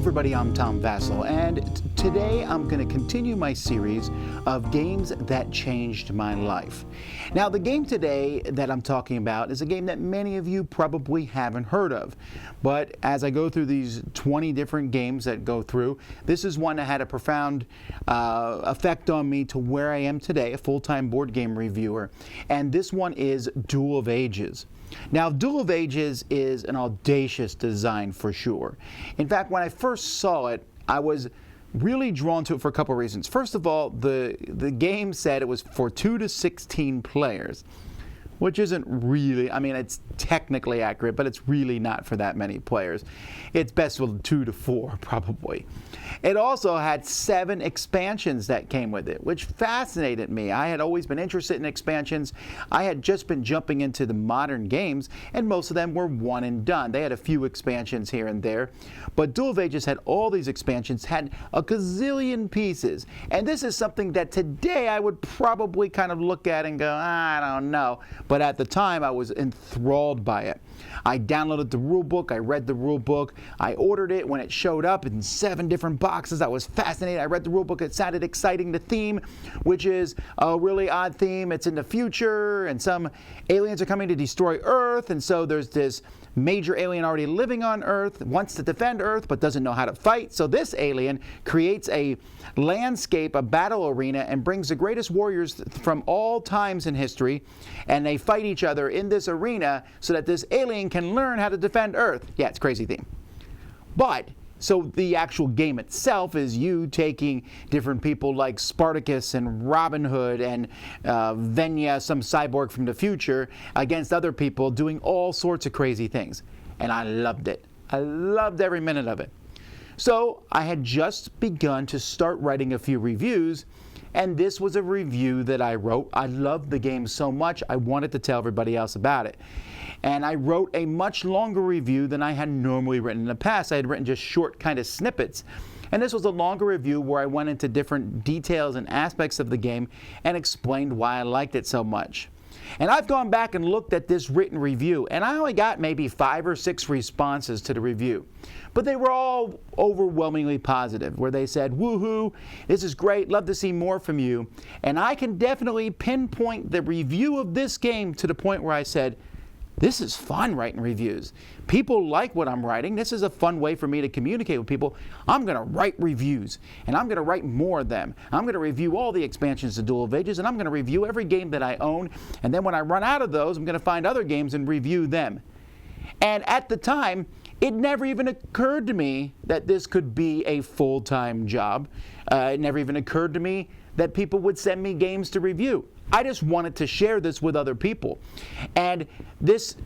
everybody, I'm Tom Vasel, and today I'm going to continue my series of games that changed my life. Now, the game today that I'm talking about is a game that many of you probably haven't heard of, but as I go through these 20 different games that go through, this is one that had a profound effect on me to where I am today, a full-time board game reviewer, and this one is Duel of Ages. Now, Duel of Ages is an audacious design for sure. In fact, when I first saw it, I was really drawn to it for a couple of reasons. First of all, the game said it was for 2 to 16 players, which isn't really, I mean, it's technically accurate, but it's really not for that many players. It's best with 2 to 4, probably. It also had 7 expansions that came with it, which fascinated me. I had always been interested in expansions. I had just been jumping into the modern games, and most of them were one and done. They had a few expansions here and there, but Duel of Ages had all these expansions, had a gazillion pieces. And this is something that today I would probably kind of look at and go, I don't know. But at the time, I was enthralled by it. I downloaded the rule book, I read the rule book, I ordered it when it showed up in 7 different boxes. I was fascinated. I read the rule book, it sounded exciting. The theme, which is a really odd theme, it's in the future, and some aliens are coming to destroy Earth, and so there's this major alien already living on Earth, wants to defend Earth, but doesn't know how to fight. So this alien creates a landscape, a battle arena, and brings the greatest warriors from all times in history, and they fight each other in this arena so that this alien can learn how to defend Earth. Yeah, it's a crazy theme. But so the actual game itself is you taking different people like Spartacus and Robin Hood and Venya, some cyborg from the future, against other people doing all sorts of crazy things. And I loved it. I loved every minute of it. So I had just begun to start writing a few reviews, and this was a review that I wrote. I loved the game so much, I wanted to tell everybody else about it. And I wrote a much longer review than I had normally written in the past. I had written just short kind of snippets. And this was a longer review where I went into different details and aspects of the game and explained why I liked it so much. And I've gone back and looked at this written review, and I only got maybe 5 or 6 responses to the review. But they were all overwhelmingly positive, where they said, woohoo, this is great, love to see more from you. And I can definitely pinpoint the review of this game to the point where I said, this is fun writing reviews. People like what I'm writing. This is a fun way for me to communicate with people. I'm going to write reviews, and I'm going to write more of them. I'm going to review all the expansions to Duel of Ages, and I'm going to review every game that I own. And then when I run out of those, I'm going to find other games and review them. And at the time, it never even occurred to me that this could be a full-time job. It never even occurred to me that people would send me games to review. I just wanted to share this with other people. And this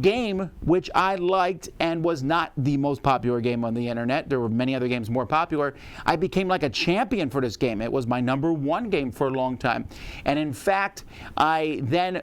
game, which I liked and was not the most popular game on the internet, there were many other games more popular, I became like a champion for this game. It was my #1 game for a long time. And in fact, I then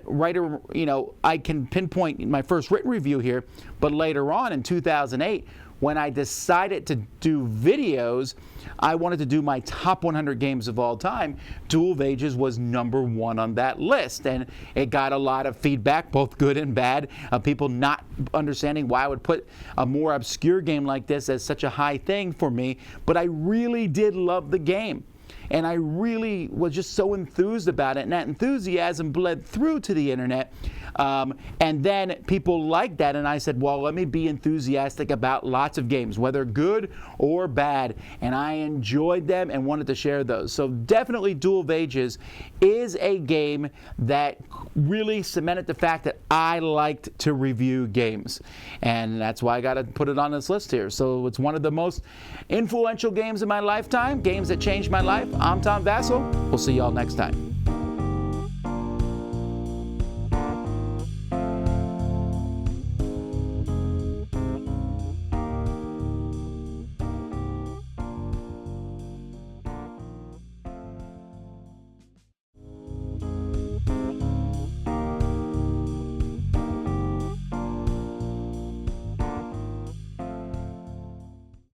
I can pinpoint my first written review here, but later on in 2008, when I decided to do videos, I wanted to do my top 100 games of all time. Duel of Ages was #1 on that list, and it got a lot of feedback, both good and bad, of people not understanding why I would put a more obscure game like this as such a high thing for me, but I really did love the game. And I really was just so enthused about it, and that enthusiasm bled through to the internet. And then people liked that, and I said, well, let me be enthusiastic about lots of games, whether good or bad. And I enjoyed them and wanted to share those. So definitely Duel of Ages is a game that really cemented the fact that I liked to review games. And that's why I got to put it on this list here. So it's one of the most influential games in my lifetime, games that changed my life. I'm Tom Vasel. We'll see y'all next time.